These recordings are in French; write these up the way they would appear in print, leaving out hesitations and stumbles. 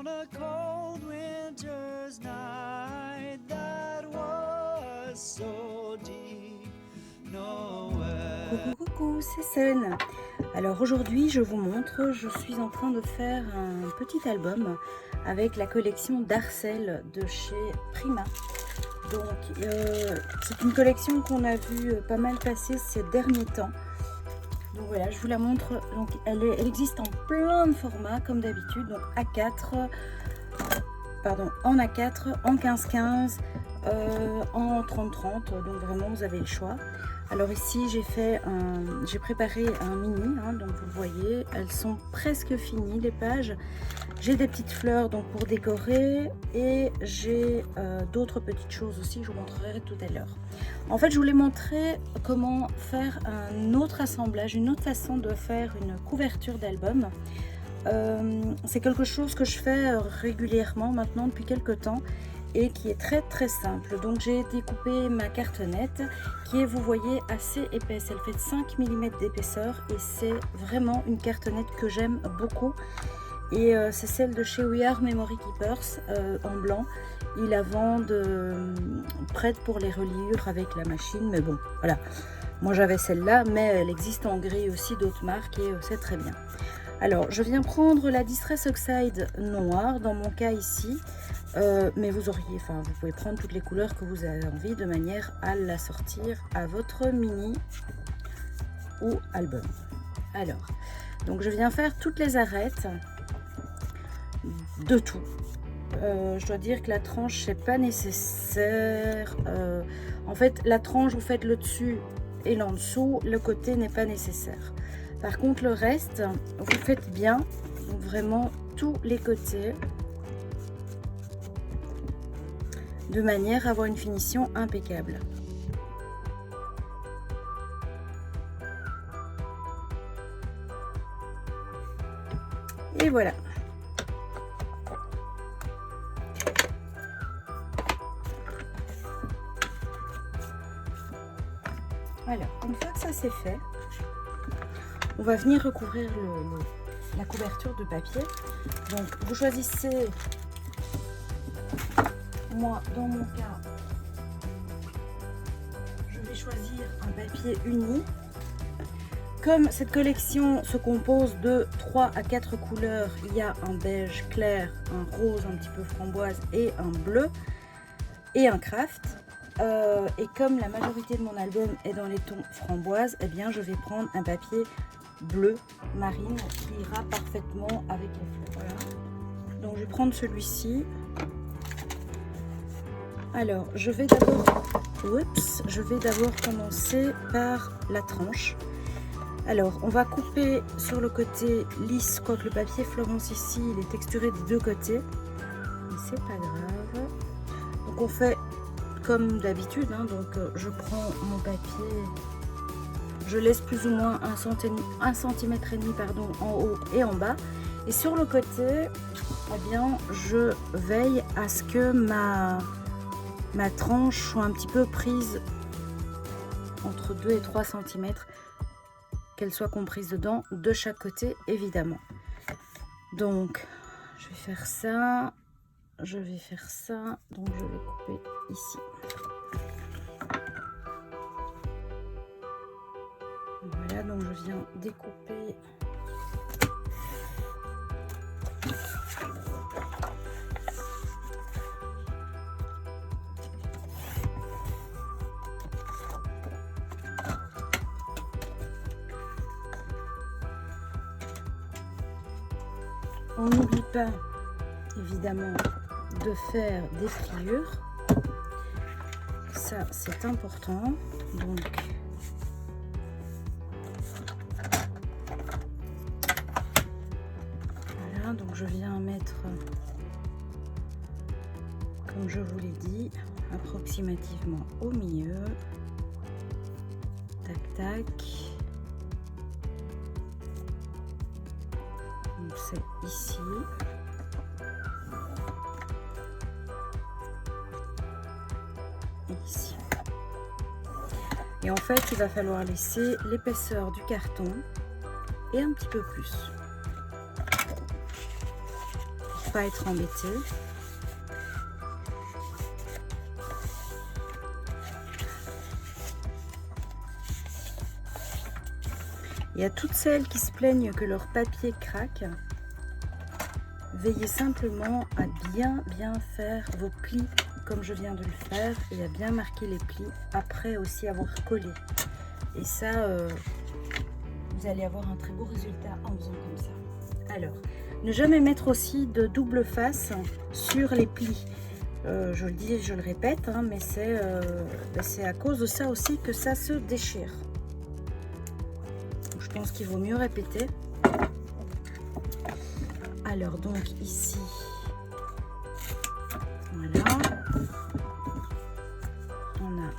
on a cold winter's night that was so deep. Coucou, coucou, c'est Sen. Alors aujourd'hui je vous montre, je suis en train de faire un petit album avec la collection d'Arcel de chez Prima. Donc c'est une collection qu'on a vu pas mal passer ces derniers temps. Donc voilà, je vous la montre. Donc elle existe en plein de formats comme d'habitude, donc A4, en A4, en 15-15, en 30-30, donc vraiment vous avez le choix. Alors ici j'ai préparé un mini, donc vous le voyez, elles sont presque finies les pages. J'ai des petites fleurs donc pour décorer et j'ai d'autres petites choses aussi que je vous montrerai tout à l'heure. En fait je voulais montrer comment faire un autre assemblage, une autre façon de faire une couverture d'album. C'est quelque chose que je fais régulièrement maintenant depuis quelques temps et qui est très simple. Donc j'ai découpé ma cartonnette qui est, vous voyez, assez épaisse. Elle fait 5 mm d'épaisseur et c'est vraiment une cartonnette que j'aime beaucoup. Et c'est celle de chez We Are Memory Keepers en blanc. Ils la vendent prête pour les reliures avec la machine, mais bon, voilà. Moi j'avais celle-là, mais elle existe en gris aussi d'autres marques et c'est très bien. Alors, je viens prendre la Distress Oxide noire, dans mon cas ici, mais vous pouvez prendre toutes les couleurs que vous avez envie de manière à la sortir à votre mini ou album. Alors, donc je viens faire toutes les arêtes de tout. Je dois dire que la tranche, c'est pas nécessaire. En fait, la tranche, vous faites le dessus et l'en dessous, le côté n'est pas nécessaire. Par contre, le reste, vous faites bien, donc vraiment tous les côtés, de manière à avoir une finition impeccable. Et voilà. Alors, une fois que ça c'est fait, on va venir recouvrir la couverture de papier. Donc vous choisissez, moi dans mon cas, je vais choisir un papier uni. Comme cette collection se compose de 3 à 4 couleurs, il y a un beige clair, un rose un petit peu framboise et un bleu et un craft. Et comme la majorité de mon album est dans les tons framboise, eh bien je vais prendre un papier bleu marine qui ira parfaitement avec les fleurs. Voilà. Donc je vais prendre celui-ci. Alors je vais d'abord commencer par la tranche. Alors on va couper sur le côté lisse, quoique le papier Florence ici il est texturé des deux côtés, mais c'est pas grave. Donc on fait comme d'habitude, donc je prends mon papier, je laisse plus ou moins 1,5 cm en haut et en bas, et sur le côté, eh bien, je veille à ce que ma tranche soit un petit peu prise entre 2 et 3 cm, qu'elle soit comprise dedans, de chaque côté évidemment. Donc je vais faire ça, donc je vais couper ici. Voilà, donc je viens découper on n'oublie pas évidemment de faire des pliures, ça c'est important. Donc voilà, donc je viens mettre, comme je vous l'ai dit, approximativement au milieu, tac tac. Donc c'est ici. Ici. Et en fait il va falloir laisser l'épaisseur du carton et un petit peu plus. pas être embêté. Et à toutes celles qui se plaignent que leur papier craque, veillez simplement à bien faire vos plis comme je viens de le faire et à bien marquer les plis après aussi avoir collé. Et ça, vous allez avoir un très beau résultat en faisant comme ça. Alors, ne jamais mettre aussi de double face sur les plis. Je le dis, je le répète, hein, mais c'est à cause de ça aussi que ça se déchire. Donc, je pense qu'il vaut mieux répéter. Alors donc ici, voilà, on a,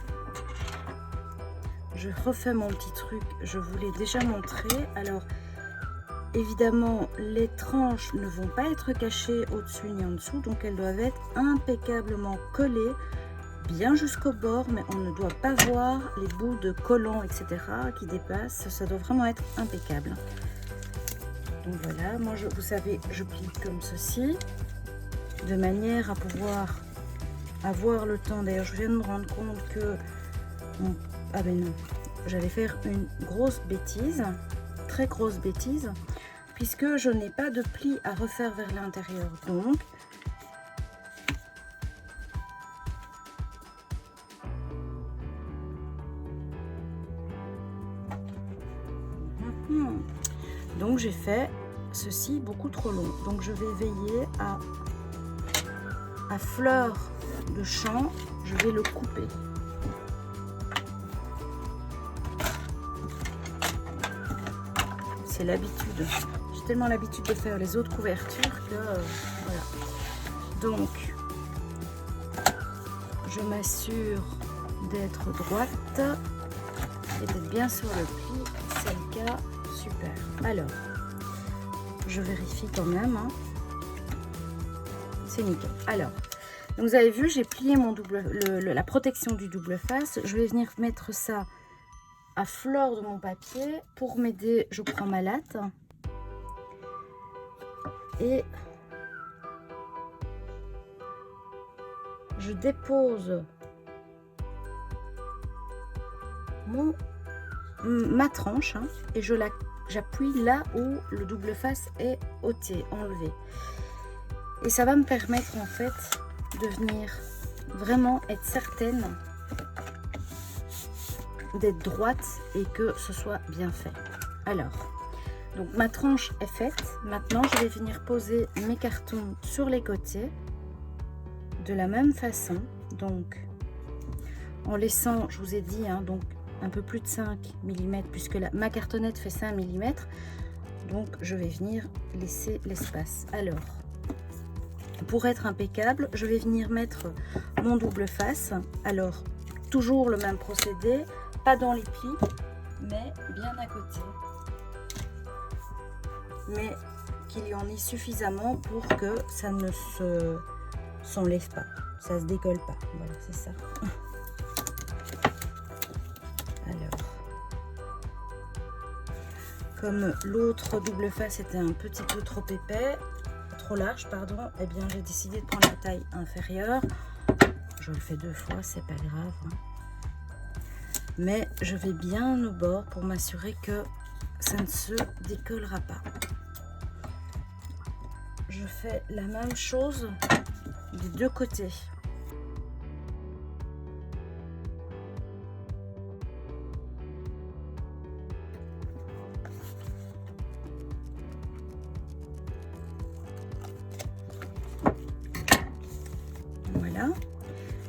je refais mon petit truc, je vous l'ai déjà montré. Alors évidemment les tranches ne vont pas être cachées au-dessus ni en dessous, donc elles doivent être impeccablement collées bien jusqu'au bord, mais on ne doit pas voir les bouts de collants etc qui dépassent, ça doit vraiment être impeccable. Donc voilà, moi vous savez, je plie comme ceci, de manière à pouvoir avoir le temps. D'ailleurs, je viens de me rendre compte que, ah ben non, j'allais faire une grosse bêtise, très grosse bêtise, puisque je n'ai pas de pli à refaire vers l'intérieur. Donc, donc j'ai fait ceci beaucoup trop long. Donc je vais veiller à fleur de champ, je vais le couper. C'est l'habitude. J'ai tellement l'habitude de faire les autres couvertures que voilà. Donc je m'assure d'être droite et d'être bien sur le pli. C'est le cas. Super. Alors, je vérifie quand même. Hein. C'est nickel. Alors, donc vous avez vu, j'ai plié mon la protection du double face. Je vais venir mettre ça à fleur de mon papier. Pour m'aider, je prends ma latte. Et je dépose ma tranche hein, et j'appuie là où le double face est ôté, enlevé. Et ça va me permettre en fait de venir vraiment être certaine d'être droite et que ce soit bien fait. Alors, donc ma tranche est faite. Maintenant, je vais venir poser mes cartons sur les côtés de la même façon. Donc, en laissant, je vous ai dit, hein, donc un peu plus de 5 mm puisque ma cartonnette fait 5 mm. Donc, je vais venir laisser l'espace. Alors, pour être impeccable, je vais venir mettre mon double face. Alors, toujours le même procédé, pas dans les plis, mais bien à côté. Mais qu'il y en ait suffisamment pour que ça ne s'enlève pas, ça se décolle pas. Voilà, c'est ça. Alors, comme l'autre double face était un petit peu trop épais, trop large, pardon, eh bien j'ai décidé de prendre la taille inférieure. Je le fais 2 fois, c'est pas grave. Hein. Mais je vais bien au bord pour m'assurer que ça ne se décollera pas. Je fais la même chose des 2 côtés. Voilà.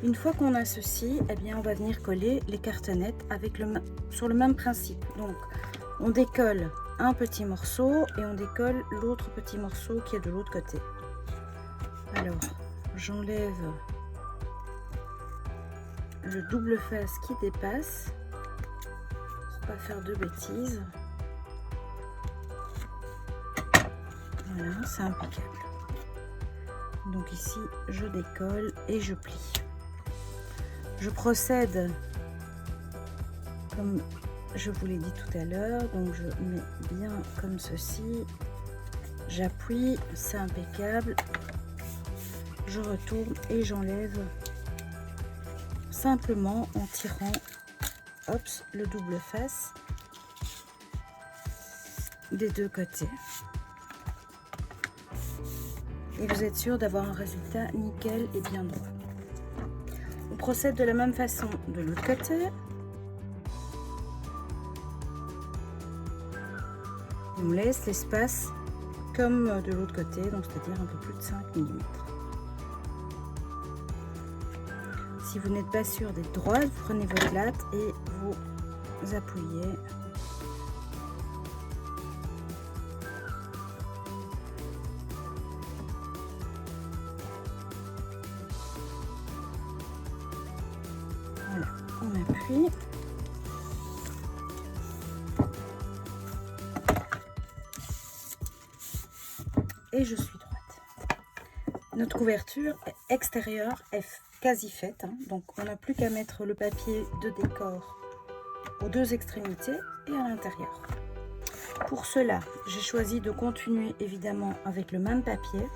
Une fois qu'on a ceci, eh bien on va venir coller les cartonnettes avec sur le même principe. Donc on décolle un petit morceau et on décolle l'autre petit morceau qui est de l'autre côté. Alors j'enlève le double face qui dépasse pour pas faire de bêtises. Voilà, c'est impeccable. Donc ici je décolle et je plie. Je procède comme je vous l'ai dit tout à l'heure, donc je mets bien comme ceci, j'appuie, c'est impeccable, je retourne et j'enlève simplement en tirant le double face des deux côtés. Et vous êtes sûr d'avoir un résultat nickel et bien droit. On procède de la même façon de l'autre côté. On laisse l'espace comme de l'autre côté, donc c'est-à-dire un peu plus de 5 mm. Si vous n'êtes pas sûr d'être droite, vous prenez votre latte et vous appuyez. Voilà, on appuie. Et je suis droite. Notre couverture extérieure est quasi faite, hein. Donc on n'a plus qu'à mettre le papier de décor aux deux extrémités et à l'intérieur. Pour cela, j'ai choisi de continuer évidemment avec le même papier.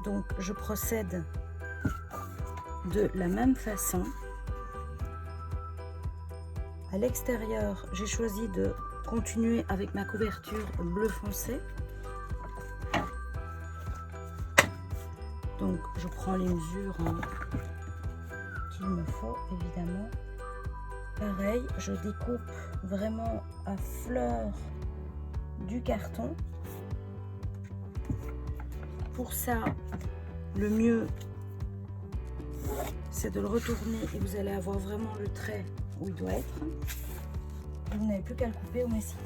Donc je procède de la même façon. À l'extérieur, j'ai choisi de continuer avec ma couverture bleu foncé. Donc je prends les mesures qu'il me faut évidemment. Pareil, je découpe vraiment à fleur du carton. Pour ça, le mieux c'est de le retourner et vous allez avoir vraiment le trait où il doit être. Vous n'avez plus qu'à le couper au messie.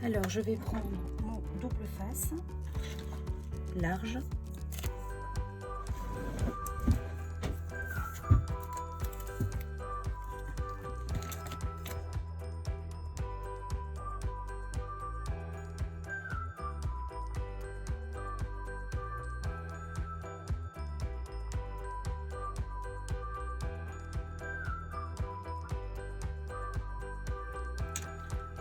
Alors je vais prendre mon double face large.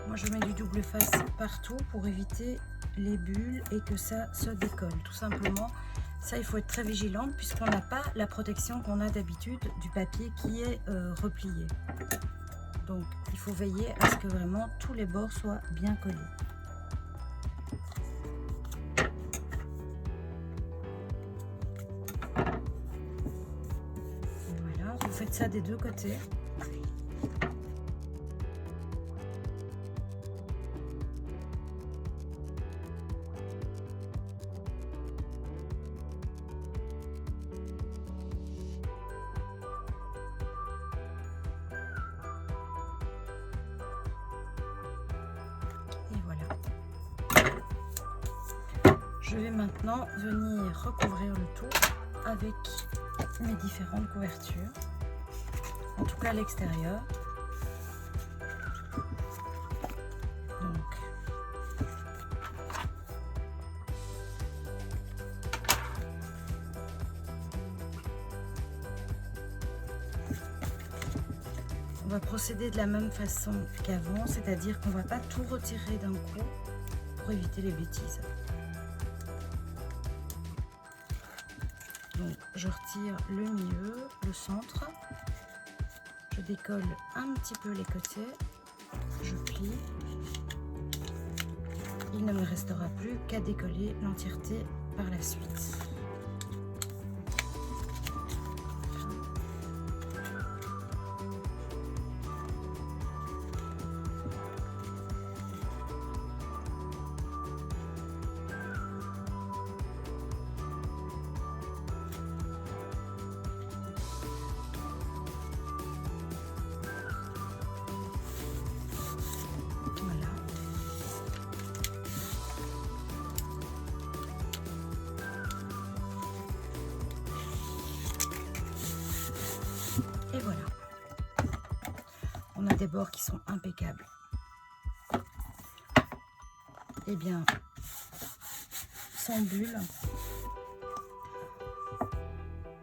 Moi je mets du double face partout pour éviter les bulles et que ça se décolle. Tout simplement, ça il faut être très vigilante puisqu'on n'a pas la protection qu'on a d'habitude du papier qui est replié. Donc il faut veiller à ce que vraiment tous les bords soient bien collés. Voilà, vous faites ça des deux côtés. Je vais maintenant venir recouvrir le tout avec mes différentes couvertures, en tout cas à l'extérieur. On va procéder de la même façon qu'avant, c'est-à-dire qu'on ne va pas tout retirer d'un coup pour éviter les bêtises. Donc, je retire le milieu, le centre, je décolle un petit peu les côtés, je plie. Il ne me restera plus qu'à décoller l'entièreté par la suite. Et voilà, on a des bords qui sont impeccables. Et bien, sans bulle,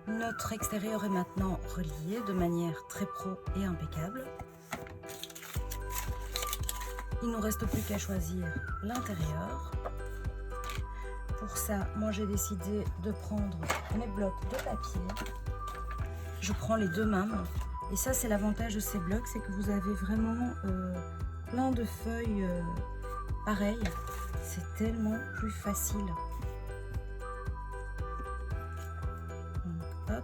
notre extérieur est maintenant relié de manière très pro et impeccable. Il ne nous reste plus qu'à choisir l'intérieur. Pour pour ça, moi j'ai décidé de prendre mes blocs de papier. Je prends les deux mêmes. Et ça, c'est l'avantage de ces blocs, c'est que vous avez vraiment plein de feuilles pareilles. C'est tellement plus facile. Donc, hop,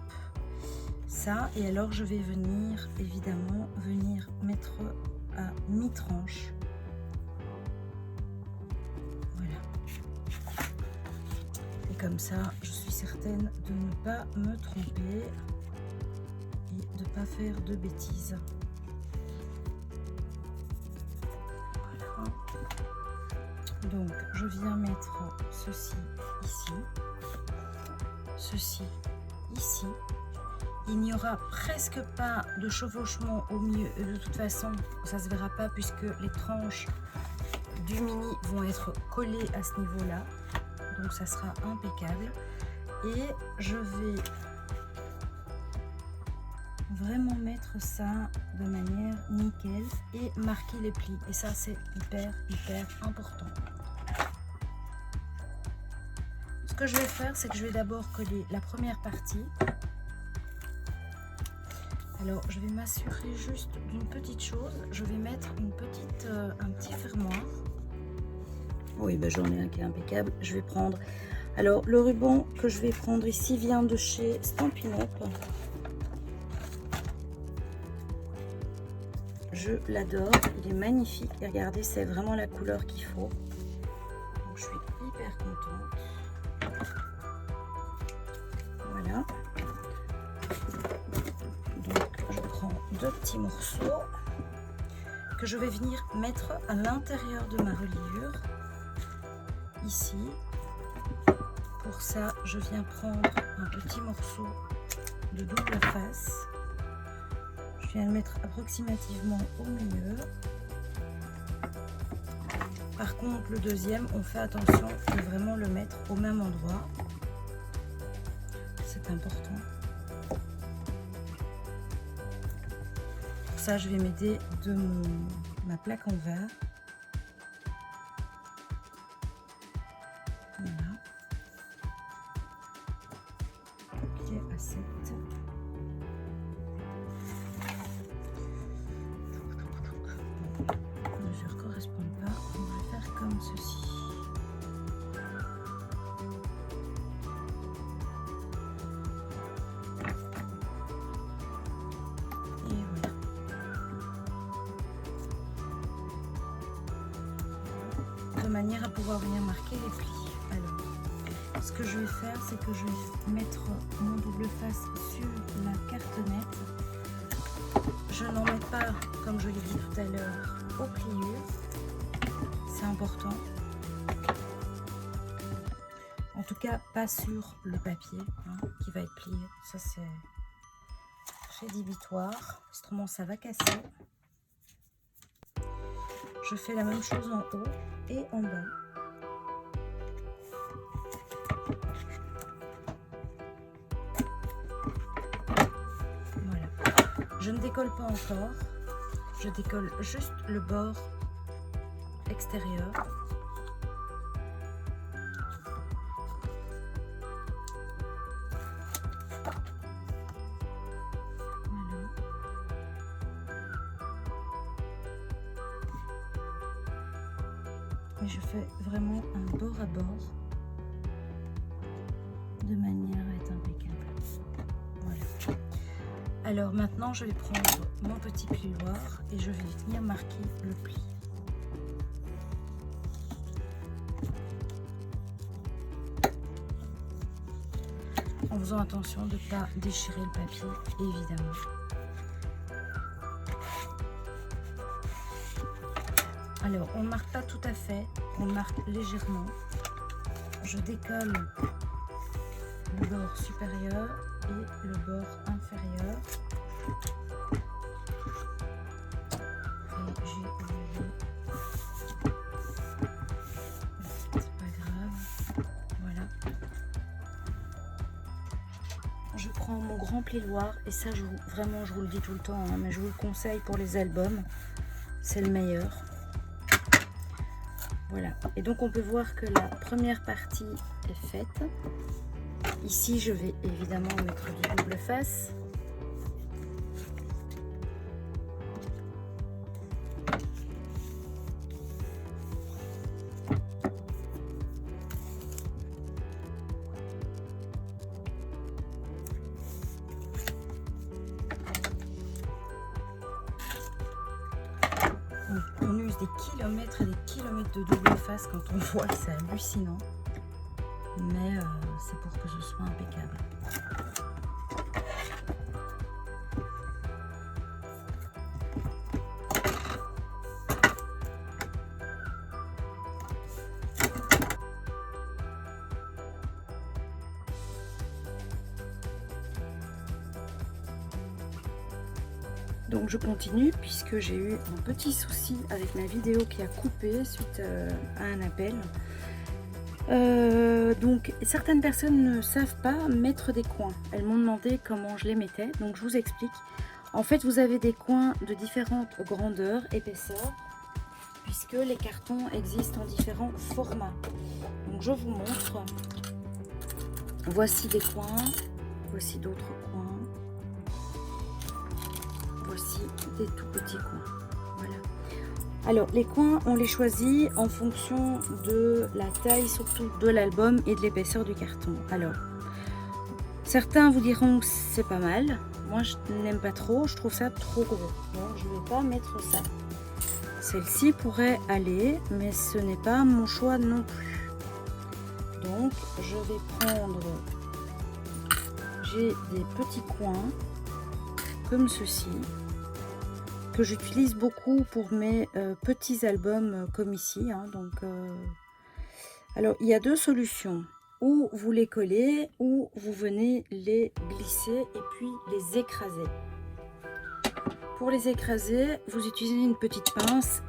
ça. Et alors, je vais venir, évidemment, mettre à mi-tranche. Voilà. Et comme ça, je suis certaine de ne pas me tromper et de ne pas faire de bêtises. Voilà. Donc, je viens mettre ceci ici, ceci ici. Il n'y aura presque pas de chevauchement au milieu. De toute façon, ça ne se verra pas puisque les tranches du mini vont être collées à ce niveau-là. Donc, ça sera impeccable. Et je vais vraiment mettre ça de manière nickel et marquer les plis. Et ça, c'est hyper important. Ce que je vais faire, c'est que je vais d'abord coller la première partie. Alors, je vais m'assurer juste d'une petite chose. Je vais mettre un petit fermoir. Oui, ben, j'en ai un qui est impeccable. Je vais prendre... Alors, le ruban que je vais prendre ici vient de chez Stampin' Up. Je l'adore. Il est magnifique. Et regardez, c'est vraiment la couleur qu'il faut. Donc, je suis hyper contente. Voilà. Je prends deux petits morceaux que je vais venir mettre à l'intérieur de ma reliure ici. Pour ça, je viens prendre un petit morceau de double face. Je viens le mettre approximativement au milieu. Par contre, le deuxième, on fait attention de vraiment le mettre au même endroit. C'est important. Ça, je vais m'aider de ma plaque en verre. Voilà. Qui est à 7. Les mesures ne correspondent pas. On va faire comme ceci. De manière à pouvoir venir marquer les plis. Alors, ce que je vais faire, c'est que je vais mettre mon double face sur la cartonnette. Je n'en mets pas, comme je l'ai dit tout à l'heure, aux pliures. C'est important. En tout cas, pas sur le papier qui va être plié. Ça, c'est rédhibitoire. Autrement, ça va casser. Je fais la même chose en haut et en bas. Voilà. Je ne décolle pas encore. Je décolle juste le bord extérieur. Et je fais vraiment un bord à bord de manière à être impeccable. Voilà. Alors maintenant, je vais prendre mon petit plioir et je vais venir marquer le pli. En faisant attention de ne pas déchirer le papier, évidemment. Alors, on ne marque pas tout à fait, on marque légèrement. Je décolle le bord supérieur et le bord inférieur. Et j'ai oublié. C'est pas grave. Voilà. Je prends mon grand plioir et ça, vraiment, je vous le dis tout le temps, mais je vous le conseille pour les albums. C'est le meilleur. Voilà, et donc on peut voir que la première partie est faite. Ici je vais évidemment mettre du double face. On use des kilomètres et des kilomètres de double face quand on voit, c'est hallucinant. Mais c'est pour que ce soit impeccable. Donc je continue puisque j'ai eu un petit souci avec ma vidéo qui a coupé suite à un appel. Donc certaines personnes ne savent pas mettre des coins. Elles m'ont demandé comment je les mettais, donc je vous explique. En fait vous avez des coins de différentes grandeurs, épaisseurs, puisque les cartons existent en différents formats. Donc je vous montre. Voici des coins, voici d'autres coins. Voici des tout petits coins. Voilà. Alors les coins, on les choisit en fonction de la taille, surtout de l'album et de l'épaisseur du carton. Alors certains vous diront que c'est pas mal. Moi je n'aime pas trop, je trouve ça trop gros. Donc je ne vais pas mettre ça. Celle-ci pourrait aller, mais ce n'est pas mon choix non plus. Donc je vais prendre, j'ai des petits coins comme ceci, que j'utilise beaucoup pour mes petits albums comme ici. Hein, alors il y a deux solutions, ou vous les collez, ou vous venez les glisser et puis les écraser. Pour les écraser, vous utilisez une petite pince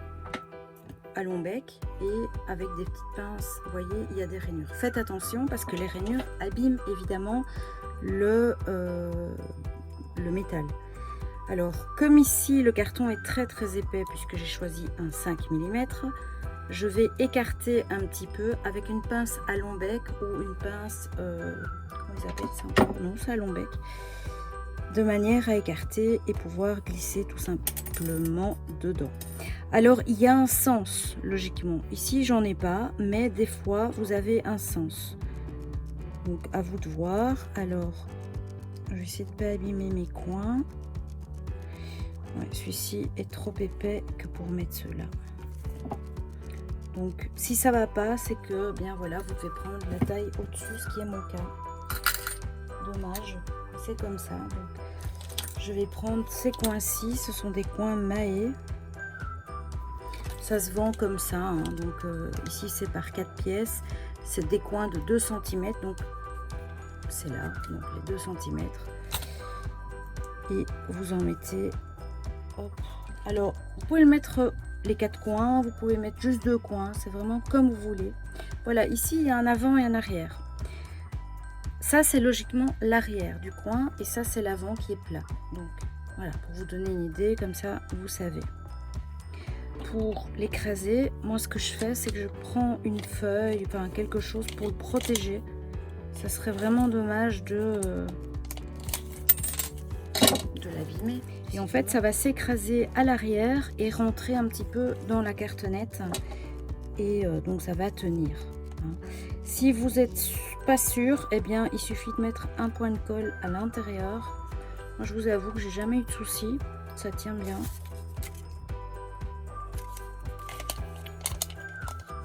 à long bec et avec des petites pinces, vous voyez, il y a des rainures. Faites attention parce que les rainures abîment évidemment le métal. Alors, comme ici, le carton est très épais puisque j'ai choisi un 5 mm, je vais écarter un petit peu avec une pince à long bec ou une pince, comment ils appellent ça encore? Non, c'est à long bec, de manière à écarter et pouvoir glisser tout simplement dedans. Alors, il y a un sens, logiquement. Ici, j'en ai pas, mais des fois, vous avez un sens. Donc, à vous de voir. Alors, je vais essayer de ne pas abîmer mes coins. Ouais, celui-ci est trop épais que pour mettre ceux-là. Donc si ça va pas, c'est que bien voilà, vous devez prendre la taille au-dessus, ce qui est mon cas. Dommage, c'est comme ça. Donc je vais prendre ces coins-ci, ce sont des coins Mahé. Ça se vend comme ça, hein. Donc ici c'est par 4 pièces, c'est des coins de 2 cm, donc c'est là, donc les 2 cm. Et vous en mettez. Hop. Alors vous pouvez le mettre les 4 coins, vous pouvez mettre juste 2 coins, c'est vraiment comme vous voulez. Voilà, ici il y a un avant et un arrière. Ça c'est logiquement l'arrière du coin et ça c'est l'avant qui est plat. Donc voilà, pour vous donner une idée, comme ça vous savez. Pour l'écraser, moi ce que je fais, c'est que je prends une feuille, enfin quelque chose pour le protéger. Ça serait vraiment dommage de l'abîmer. Et en fait ça va s'écraser à l'arrière et rentrer un petit peu dans la cartonnette et donc ça va tenir, hein. Si vous n'êtes pas sûr, eh bien il suffit de mettre un point de colle à l'intérieur. Moi je vous avoue que j'ai jamais eu de souci, ça tient bien.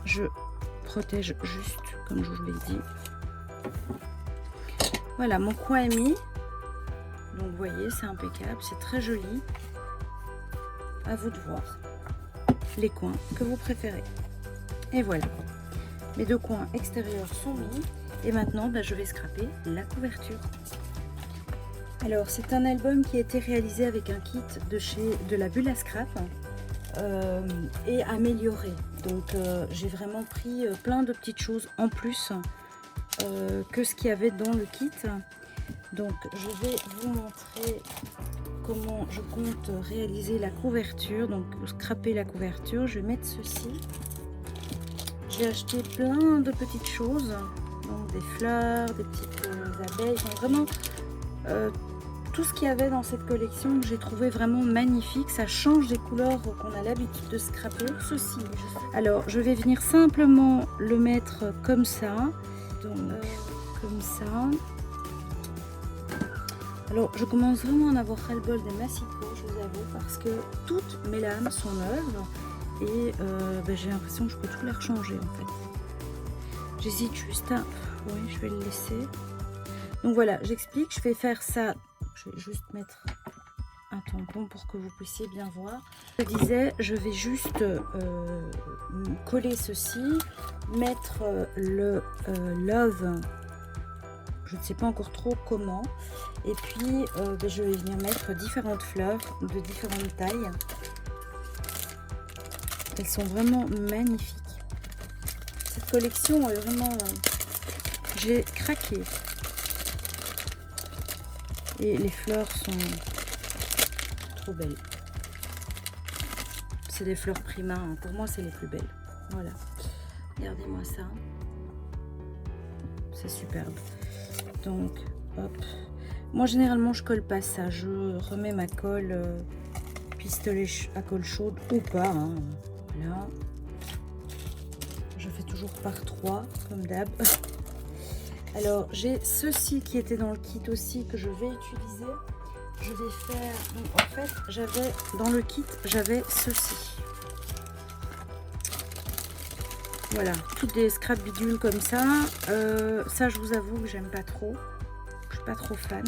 Je protège juste comme je vous l'ai dit. Voilà, mon coin est mis. Donc vous voyez, c'est impeccable, c'est très joli. À vous de voir les coins que vous préférez. Et voilà, mes 2 coins extérieurs sont mis. Et maintenant, je vais scraper la couverture. Alors, c'est un album qui a été réalisé avec un kit de la Bulle à Scrap et amélioré. Donc, j'ai vraiment pris plein de petites choses en plus que ce qu'il y avait dans le kit. Donc je vais vous montrer comment je compte réaliser la couverture. Donc scraper la couverture, je vais mettre ceci. j'ai acheté plein de petites choses, donc des fleurs, des petites abeilles, enfin, vraiment tout ce qu'il y avait dans cette collection que j'ai trouvé vraiment magnifique. Ça change des couleurs qu'on a l'habitude de scraper. Ceci, alors je vais venir simplement le mettre comme ça, donc comme ça. Alors je commence vraiment à en avoir ras-le-bol des massicots, je vous avoue, parce que toutes mes lames sont neuves et j'ai l'impression que je peux tout les rechanger en fait. J'hésite juste à... Oui, je vais le laisser. Donc voilà, j'explique, je vais faire ça. Je vais juste mettre un tampon pour que vous puissiez bien voir. Je disais, je vais juste coller ceci, mettre le love, je ne sais pas encore trop comment, et puis je vais venir mettre différentes fleurs de différentes tailles. Elles sont vraiment magnifiques. Cette collection est vraiment... j'ai craqué. Et les fleurs sont trop belles. C'est des fleurs Prima, hein. Pour moi c'est les plus belles. Voilà. Regardez-moi ça. C'est superbe. Donc, hop. Moi généralement je colle pas ça. Je remets ma colle pistolet à colle chaude ou pas. Hein. Voilà. Je fais toujours par 3 comme d'hab. Alors j'ai ceci qui était dans le kit aussi que je vais utiliser. Je vais faire, donc en fait j'avais dans le kit j'avais ceci. Voilà, toutes des scrap bidules comme ça. Ça je vous avoue que j'aime pas trop. Je suis pas trop fan.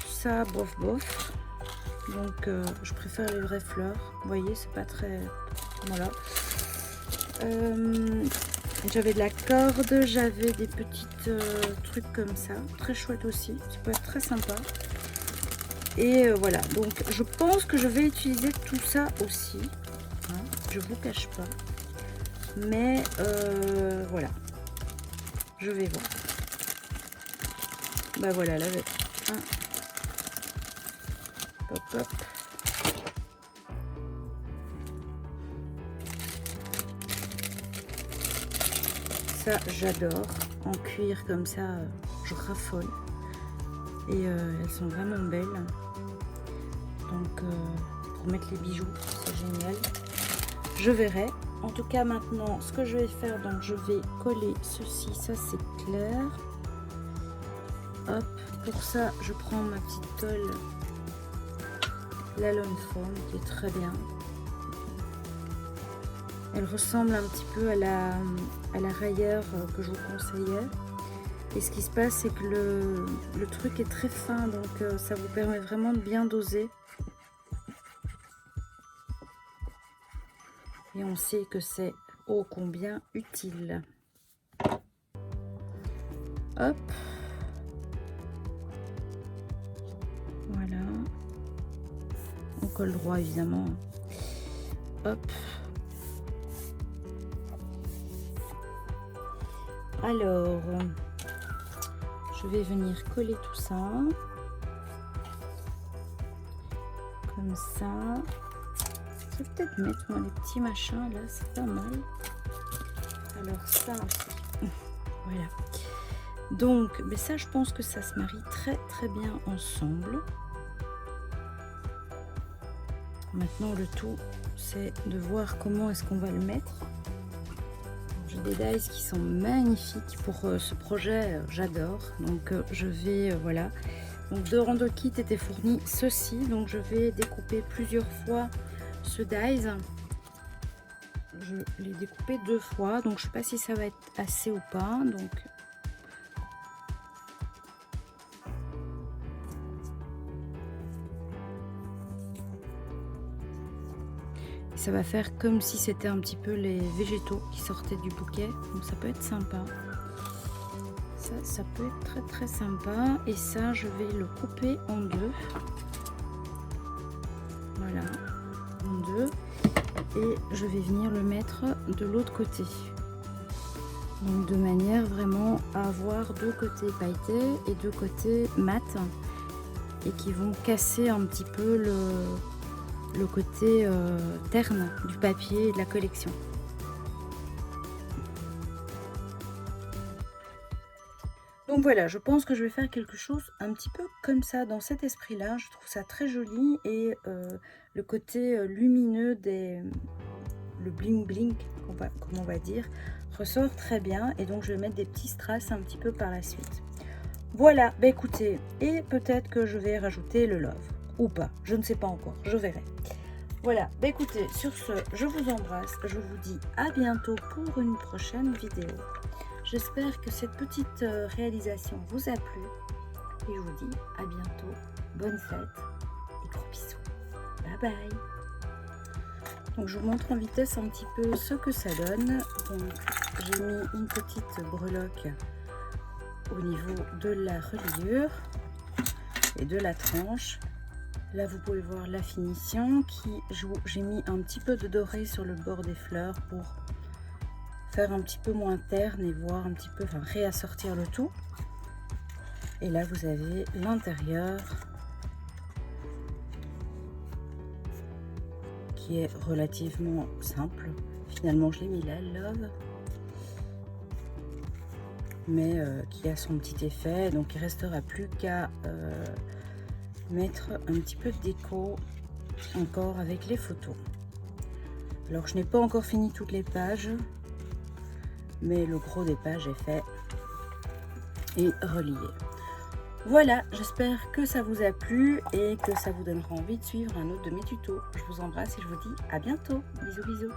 Ça bof bof. Donc je préfère les vraies fleurs. Vous voyez, c'est pas très... Voilà. J'avais de la corde, j'avais des petits trucs comme ça, très chouette aussi, ça peut être très sympa. Et voilà, donc je pense que je vais utiliser tout ça aussi, hein, je vous cache pas, mais voilà, je vais voir. Bah voilà, là, hein. Hop hop. Ça j'adore, en cuir comme ça, je raffole. Et elles sont vraiment belles. Donc pour mettre les bijoux, c'est génial. Je verrai. En tout cas maintenant, ce que je vais faire, donc je vais coller ceci, ça c'est clair. Hop, pour ça je prends ma petite toile, la Lone Foam, qui est très bien. Elle ressemble un petit peu à la rayure que je vous conseillais. Et ce qui se passe, c'est que le truc est très fin, donc ça vous permet vraiment de bien doser. Et on sait que c'est ô combien utile. Hop. Voilà. On colle droit, évidemment. Hop. Alors, je vais venir coller tout ça, comme ça. Je vais peut-être mettre moi les petits machins là, c'est pas mal. Alors ça aussi, voilà. Donc, mais ça je pense que ça se marie très très bien ensemble. Maintenant le tout, c'est de voir comment est-ce qu'on va le mettre. J'ai des dies qui sont magnifiques pour ce projet, j'adore. Donc je vais, voilà. Donc dans le kit était fourni ceci, donc je vais découper plusieurs fois ce dies. Je l'ai découpé 2 fois, donc je sais pas si ça va être assez ou pas. Donc ça va faire comme si c'était un petit peu les végétaux qui sortaient du bouquet, donc ça peut être sympa. Ça peut être très très sympa. Et ça je vais le couper en 2. Voilà, en 2. Et je vais venir le mettre de l'autre côté. Donc de manière vraiment à avoir 2 côtés pailletés et 2 côtés mat. Et qui vont casser un petit peu le côté terne du papier et de la collection. Donc voilà, je pense que je vais faire quelque chose un petit peu comme ça, dans cet esprit-là. Je trouve ça très joli et le côté lumineux le bling bling, comme on va dire, ressort très bien. Et donc je vais mettre des petits strass un petit peu par la suite. Voilà, bah écoutez, et peut-être que je vais rajouter le love, ou pas, je ne sais pas encore, je verrai. Voilà, bah écoutez, sur ce, je vous embrasse, je vous dis à bientôt pour une prochaine vidéo. J'espère que cette petite réalisation vous a plu, et je vous dis à bientôt, bonne fête, et gros bisous, bye bye. Donc je vous montre en vitesse un petit peu ce que ça donne. Donc j'ai mis une petite breloque au niveau de la reliure et de la tranche. Là vous pouvez voir la finition qui joue. J'ai mis un petit peu de doré sur le bord des fleurs pour faire un petit peu moins terne et voir un petit peu, enfin réassortir le tout. Et là vous avez l'intérieur qui est relativement simple. Finalement je l'ai mis là, love, mais qui a son petit effet. Donc il restera plus qu'à mettre un petit peu de déco encore avec les photos. Alors je n'ai pas encore fini toutes les pages, mais le gros des pages est fait et relié. Voilà, j'espère que ça vous a plu et que ça vous donnera envie de suivre un autre de mes tutos. Je vous embrasse et je vous dis à bientôt. Bisous bisous.